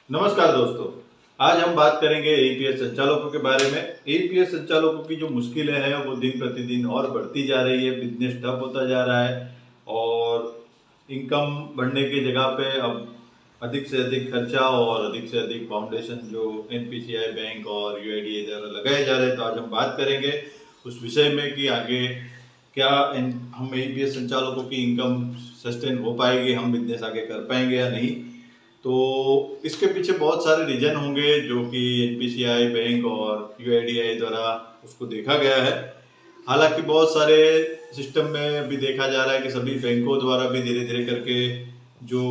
नमस्कार दोस्तों। आज हम बात करेंगे एईपीएस संचालकों के बारे में। एईपीएस संचालकों की जो मुश्किलें हैं वो दिन प्रतिदिन और बढ़ती जा रही है। बिजनेस ठप होता जा रहा है और इनकम बढ़ने की जगह पे अब अधिक से अधिक खर्चा और अधिक से अधिक फाउंडेशन जो एनपीसीआई बैंक और यूआईडीएआई द्वारा लगाए जा रहे हैं। तो आज हम बात करेंगे उस विषय में कि आगे क्या हम एईपीएस संचालकों की इनकम सस्टेन हो पाएगी, हम बिजनेस आगे कर पाएंगे या नहीं। तो इसके पीछे बहुत सारे रीजन होंगे जो कि एनपीसीआई बैंक और यूआईडीएआई द्वारा उसको देखा गया है। हालांकि बहुत सारे सिस्टम में अभी देखा जा रहा है कि सभी बैंकों द्वारा भी धीरे धीरे करके जो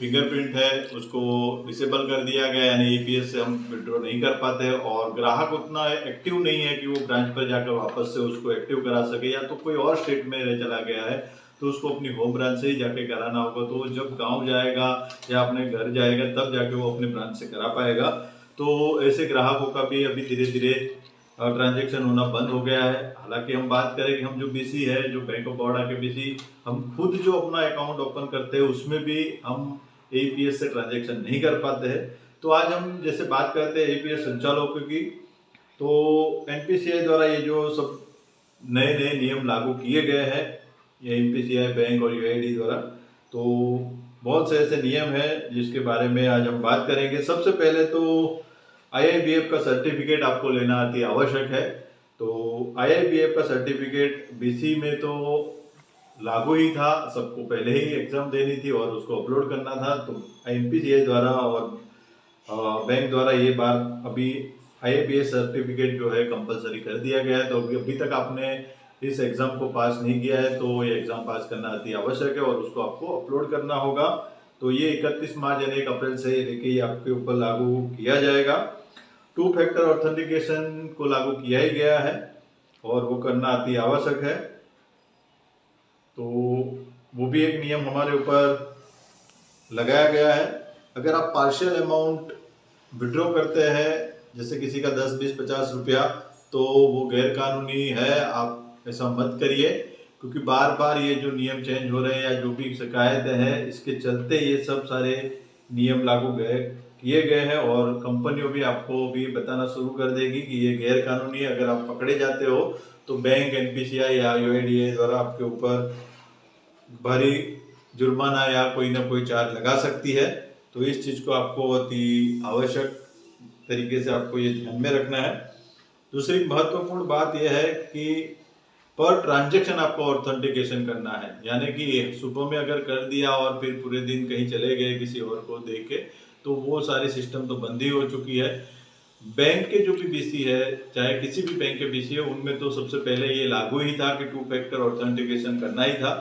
फिंगरप्रिंट है उसको डिसेबल कर दिया गया, यानी ईपीएस से हम विड्रॉ नहीं कर पाते और ग्राहक उतना एक्टिव नहीं है कि वो ब्रांच पर जाकर वापस से उसको एक्टिव करा सके, या तो कोई और स्टेट में रह चला गया है तो उसको अपनी होम ब्रांच से ही जाके कराना होगा। तो वो जब गांव जाएगा या अपने घर जाएगा तब जाके वो अपने ब्रांच से करा पाएगा। तो ऐसे ग्राहकों का भी अभी धीरे धीरे ट्रांजैक्शन होना बंद हो गया है। हालांकि हम बात करें कि हम जो बीसी है, जो बैंक ऑफ बड़ौदा के बीसी, हम खुद जो अपना अकाउंट ओपन करते हैं उसमें भी हम एईपीएस से ट्रांजैक्शन नहीं कर पाते हैं। तो आज हम जैसे बात करते हैं एईपीएस संचालकों की, तो एनपीसीआई द्वारा ये जो सब नए नए नियम लागू किए गए हैं, ये एनपीसीआई बैंक और यूआईडी द्वारा, तो बहुत से ऐसे नियम हैं जिसके बारे में आज हम बात करेंगे। सबसे पहले तो आईआईबीएफ का सर्टिफिकेट आपको लेना अति आवश्यक है। तो आईआईबीएफ का सर्टिफिकेट बीसी में तो लागू ही था, सबको पहले ही एग्जाम देनी थी और उसको अपलोड करना था। तो एनपीसीआई द्वारा और बैंक द्वारा ये बात अभी आईआईबीएस सर्टिफिकेट जो है कंपलसरी कर दिया गया है। तो अभी तक आपने इस एग्जाम को पास नहीं किया है तो ये एग्जाम पास करना अति आवश्यक है और उसको आपको अपलोड करना होगा। तो ये 31 मार्च यानी 1 अप्रैल से लेके ये आपके ऊपर लागू किया जाएगा। 2 फैक्टर ऑथेंटिकेशन को लागू किया ही गया है और वो करना अति आवश्यक है। तो वो भी एक नियम हमारे ऊपर लगाया गया है। अगर आप पार्शियल अमाउंट विड्रॉ करते हैं, जैसे किसी का 10, 20, 50 रुपया, तो वो गैर कानूनी है, आप ऐसा मत करिए। क्योंकि बार बार ये जो नियम चेंज हो रहे हैं या जो भी शिकायतें हैं, इसके चलते ये सब सारे नियम लागू किए गए हैं और कंपनियों भी आपको भी बताना शुरू कर देगी कि ये गैर कानूनी है। अगर आप पकड़े जाते हो तो बैंक, एनपीसीआई या यूआईडीएआई द्वारा आपके ऊपर भारी जुर्माना या कोई ना कोई चार्ज लगा सकती है। तो इस चीज को आपको अति आवश्यक तरीके से आपको ये ध्यान में रखना है। दूसरी महत्वपूर्ण बात यह है कि पर ट्रांजैक्शन आपको ऑथेंटिकेशन करना है, यानी कि सुबह में अगर कर दिया और फिर पूरे दिन कहीं चले गए किसी और को देके, तो वो सारी सिस्टम तो बंद ही हो चुकी है। बैंक के जो भी बीसी है, चाहे किसी भी बैंक के बीसी है, उनमें तो सबसे पहले ये लागू ही था कि 2 फैक्टर ऑथेंटिकेशन करना ही था,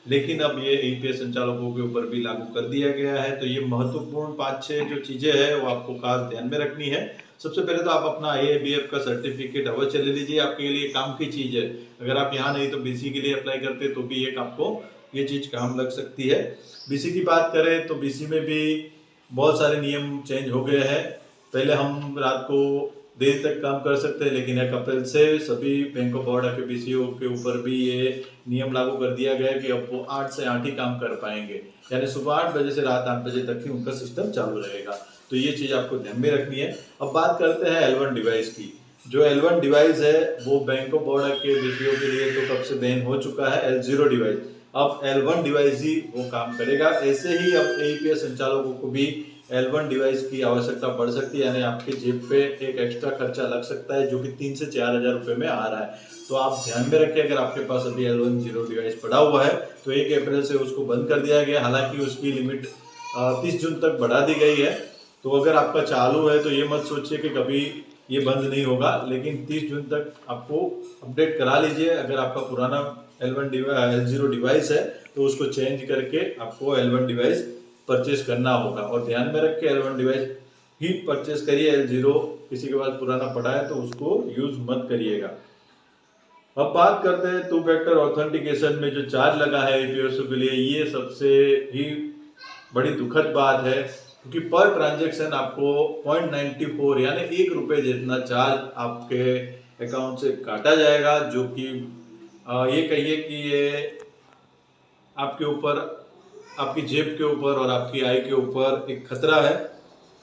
लेकिन अब ये एईपीएस संचालकों के ऊपर भी लागू कर दिया गया है। तो ये महत्वपूर्ण 5-6 जो चीजें हैं वो आपको खास ध्यान में रखनी है। सबसे पहले तो आप अपना आईआईबीएफ का सर्टिफिकेट अवश्य ले लीजिए, आपके लिए काम की चीज है। अगर आप यहाँ नहीं तो बीसी के लिए अप्लाई करते तो भी एक आपको ये चीज काम लग सकती है। बीसी की बात करें तो बीसी में भी बहुत सारे नियम चेंज हो गए हैं। पहले हम रात को देर तक काम कर सकते हैं, लेकिन 1 अप्रैल से सभी बैंक ऑफ बड़ौदा के बीसीओ के ऊपर भी ये नियम लागू कर दिया गया है कि अब वो 8 से 8 ही काम कर पाएंगे, यानी सुबह 8 बजे से रात 8 बजे तक ही उनका सिस्टम चालू रहेगा। तो ये चीज आपको ध्यान में रखनी है। अब बात करते हैं L1 डिवाइस की। जो L1 डिवाइस है वो बैंक ऑफ बड़ौदा के बीसीओ के लिए तो कब से बैन हो चुका है। L0 डिवाइस, अब L1 डिवाइस ही वो काम करेगा। ऐसे ही अब एईपीएस संचालकों को भी L1 डिवाइस की आवश्यकता पड़ सकती है, यानी आपके जेब पे एक एक्स्ट्रा खर्चा लग सकता है जो कि 3 से 4 हजार रुपए में आ रहा है। तो आप ध्यान में रखें, अगर आपके पास अभी L10 डिवाइस पड़ा हुआ है तो 1 अप्रैल से उसको बंद कर दिया गया। हालांकि उसकी लिमिट 30 जून तक बढ़ा दी गई है। तो अगर आपका चालू है तो ये मत सोचिए कि कभी ये बंद नहीं होगा, लेकिन 30 जून तक आपको अपडेट करा लीजिए। अगर आपका पुराना L0 डिवाइस है तो उसको चेंज करके आपको L1 डिवाइस परचेज करना होगा। और ध्यान में रख के L1 डिवाइस ही परचेज करिए। L0 किसी के पास पुराना पड़ा है तो उसको यूज मत करिएगा। अब बात करते हैं 2 फैक्टर ऑथेंटिकेशन में जो चार्ज लगा है एईपीएस के लिए, ये सबसे ही बड़ी दुखद बात है, क्योंकि पर ट्रांजैक्शन आपको 0.94 यानी 1 रुपए जितना चार्ज आपके अकाउंट से काटा जाएगा, जो कि ये कहिए कि ये आपके ऊपर, आपकी जेब के ऊपर और आपकी आय के ऊपर एक खतरा है।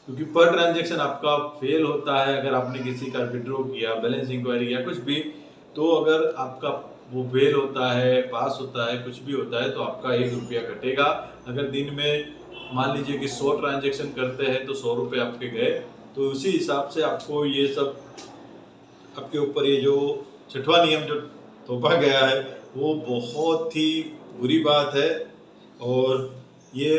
क्योंकि पर ट्रांजेक्शन आपका फेल होता है अगर आपने किसी का विड्रॉ किया, बैलेंस इंक्वायरी किया, कुछ भी, तो अगर आपका वो फेल होता है, पास होता है, कुछ भी होता है, तो आपका 1 रुपया कटेगा। अगर दिन में मान लीजिए कि 100 ट्रांजेक्शन करते हैं तो 100 रुपये आपके गए। तो उसी हिसाब से आपको ये सब आपके ऊपर ये जो छठवां नियम जो थोपा गया है वो बहुत ही बुरी बात है। और ये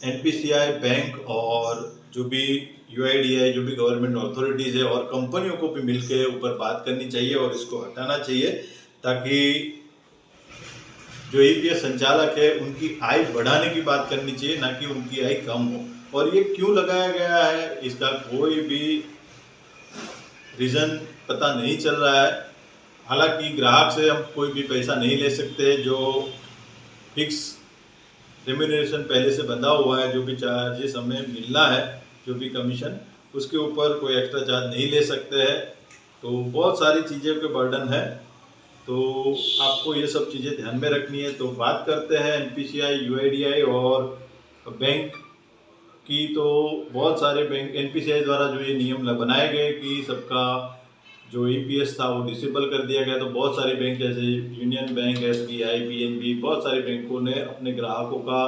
एनपीसीआई बैंक और जो भी यूआईडीआई, जो भी गवर्नमेंट अथॉरिटीज़ है और कंपनियों को भी मिलकर ऊपर बात करनी चाहिए और इसको हटाना चाहिए, ताकि जो ईपीएस संचालक है उनकी आय बढ़ाने की बात करनी चाहिए, ना कि उनकी आय कम हो। और ये क्यों लगाया गया है इसका कोई भी रीज़न पता नहीं चल रहा है। हालांकि ग्राहक से हम कोई भी पैसा नहीं ले सकते, जो फिक्स रेम्यूनरेशन पहले से बंधा हुआ है, जो भी चार्जेस हमें मिलना है, जो भी कमीशन, उसके ऊपर कोई एक्स्ट्रा चार्ज नहीं ले सकते हैं। तो बहुत सारी चीज़ों के बर्डन है, तो आपको ये सब चीज़ें ध्यान में रखनी है। तो बात करते हैं एनपीसीआई, यूआईडीआई और बैंक की। तो बहुत सारे बैंक एनपीसीआई द्वारा जो ये नियम बनाए गए कि सबका जो ईपीएस था वो डिसेबल कर दिया गया, तो बहुत सारे बैंक जैसे यूनियन बैंक, एसबीआई, पीएनबी, बहुत सारे बैंकों ने अपने ग्राहकों का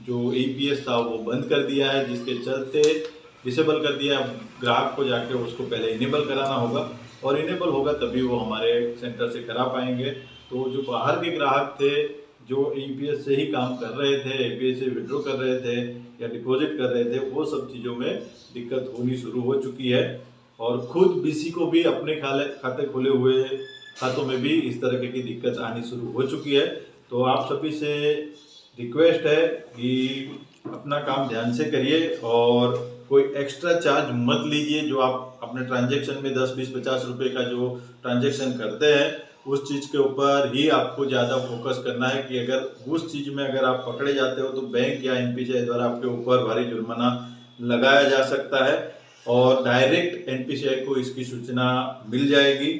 जो ईपीएस था वो बंद कर दिया है, जिसके चलते डिसेबल कर दिया। ग्राहक को जाके उसको पहले इनेबल कराना होगा और इनेबल होगा तभी वो हमारे सेंटर से करा पाएंगे। तो जो बाहर के ग्राहक थे जो ईपीएस से ही काम कर रहे थे, ईपीएस से विड्रॉ कर रहे थे या डिपॉजिट कर रहे थे, वो सब चीज़ों में दिक्कत होनी शुरू हो चुकी है। और खुद बीसी को भी अपने खाते खोले हुए खातों में भी इस तरह की दिक्कत आनी शुरू हो चुकी है। तो आप सभी से रिक्वेस्ट है कि अपना काम ध्यान से करिए और कोई एक्स्ट्रा चार्ज मत लीजिए। जो आप अपने ट्रांजेक्शन में 10, 20, 50 रुपए का जो ट्रांजेक्शन करते हैं उस चीज़ के ऊपर ही आपको ज़्यादा फोकस करना है कि अगर उस चीज़ में अगर आप पकड़े जाते हो तो बैंक या एनपीसीआई द्वारा आपके ऊपर भारी जुर्माना लगाया जा सकता है और डायरेक्ट एनपीसीआई को इसकी सूचना मिल जाएगी,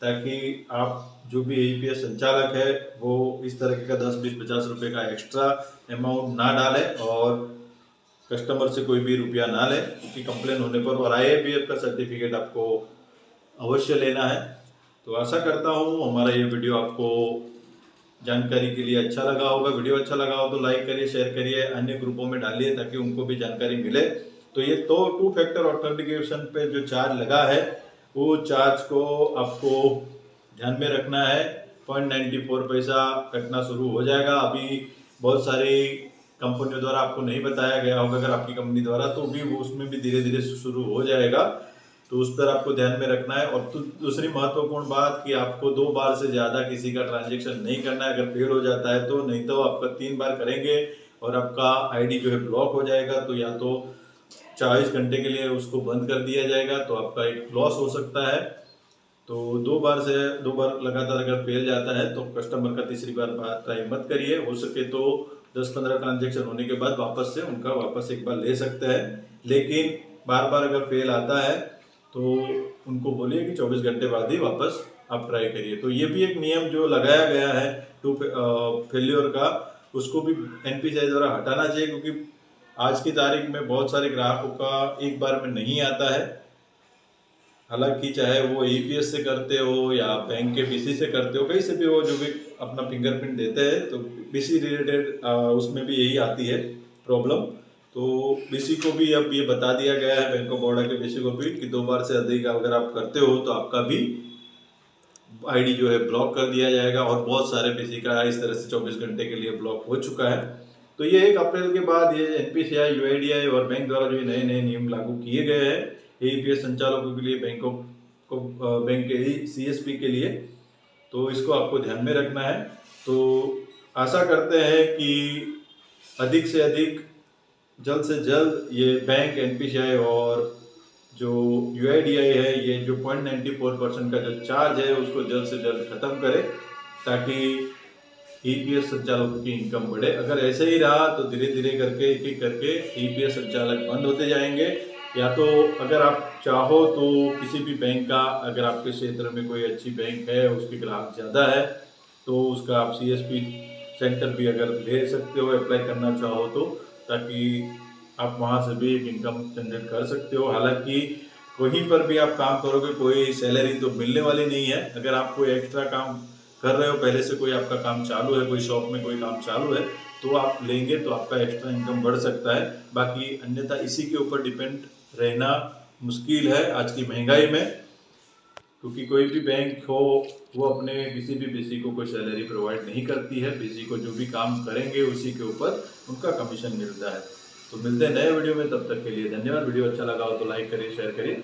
ताकि आप जो भी ईपीएस संचालक है वो इस तरह का 10, 20, 50 रुपए का एक्स्ट्रा अमाउंट ना डाले और कस्टमर से कोई भी रुपया ना ले, क्योंकि कंप्लेन होने पर और आईएबीएफ का सर्टिफिकेट आपको अवश्य लेना है। तो आशा करता हूँ हमारा ये वीडियो आपको जानकारी के लिए अच्छा लगा होगा। वीडियो अच्छा लगा हो तो लाइक करिए, शेयर करिए, अन्य ग्रुपों में डालिए ताकि उनको भी जानकारी मिले। तो ये तो 2 फैक्टर ऑथेंटिकेशन पे जो चार्ज लगा है वो चार्ज को आपको ध्यान में रखना है। 0.94 पैसा कटना शुरू हो जाएगा। अभी बहुत सारी कंपनियों द्वारा आपको नहीं बताया गया होगा, अगर आपकी कंपनी द्वारा, तो भी वो उसमें भी धीरे धीरे शुरू हो जाएगा। तो उस पर आपको ध्यान में रखना है। और दूसरी महत्वपूर्ण बात कि आपको 2 बार से ज़्यादा किसी का ट्रांजेक्शन नहीं करना है। अगर फेल हो जाता है तो, नहीं तो आपका 3 बार करेंगे और आपका आईडी जो है ब्लॉक हो जाएगा। तो या तो 24 घंटे के लिए उसको बंद कर दिया जाएगा, तो आपका एक लॉस हो सकता है। तो 2 बार लगातार अगर फेल जाता है तो कस्टमर का तीसरी बार ट्राई मत करिए। हो सके तो 10-15 ट्रांजेक्शन होने के बाद वापस एक बार ले सकते हैं। लेकिन बार बार अगर फेल आता है तो उनको बोलिए कि 24 घंटे बाद ही वापस आप ट्राई करिए। तो ये भी एक नियम जो लगाया गया है टू फेल्योर का, उसको भी एनपीसीआई द्वारा हटाना चाहिए, क्योंकि आज की तारीख में बहुत सारे ग्राहकों का एक बार में नहीं आता है। हालांकि चाहे वो ईपीएस से करते हो या बैंक के बीसी से करते हो, कहीं से भी हो, जो भी अपना फिंगरप्रिंट देते हैं, तो बीसी रिलेटेड उसमें भी यही आती है प्रॉब्लम। तो बीसी को भी अब ये बता दिया गया है, बैंक ऑफ बड़ौदा के बीसी को भी, कि 2 बार से अधिक अगर आप करते हो तो आपका भी आईडी जो है ब्लॉक कर दिया जाएगा। और बहुत सारे बीसी का इस तरह से 24 घंटे के लिए ब्लॉक हो चुका है। तो ये 1 अप्रैल के बाद ये एनपीसीआई, यूआईडीआई और बैंक द्वारा जो नए नए नियम लागू किए गए हैं ईपीएस संचालकों के लिए, बैंक के सीएसपी के लिए, तो इसको आपको ध्यान में रखना है। तो आशा करते हैं कि अधिक से अधिक, जल्द से जल्द ये बैंक, एनपीसीआई और जो यूआईडीआई है, ये जो 0.94% का जो चार्ज है उसको जल्द से जल्द खत्म करे, ताकि ईपीएस संचालकों की इनकम बढ़े। अगर ऐसे ही रहा तो धीरे धीरे करके, एक एक करके ईपीएस संचालक बंद होते जाएंगे। या तो अगर आप चाहो तो किसी भी बैंक का, अगर आपके क्षेत्र में कोई अच्छी बैंक है, उसके ग्राहक ज़्यादा है, तो उसका आप सीएसपी सेंटर भी अगर ले सकते हो, अप्लाई करना चाहो तो, ताकि आप वहाँ से भी एक इनकम जनरेट कर सकते हो। हालांकि कहीं पर भी आप काम करोगे कोई सैलरी तो मिलने वाली नहीं है। अगर आप कोई एक्स्ट्रा काम कर रहे हो, पहले से कोई आपका काम चालू है, कोई शॉप में कोई काम चालू है, तो आप लेंगे तो आपका एक्स्ट्रा इनकम बढ़ सकता है। बाकी अन्यथा इसी के ऊपर डिपेंड रहना मुश्किल है आज की महंगाई में, क्योंकि कोई भी बैंक हो वो अपने किसी भी बीसी को कोई सैलरी प्रोवाइड नहीं करती है। बीसी को जो भी काम करेंगे उसी के ऊपर उनका कमीशन मिलता है। तो मिलते हैं नए वीडियो में, तब तक के लिए धन्यवाद। वीडियो अच्छा लगा हो तो लाइक करिए, शेयर करिए।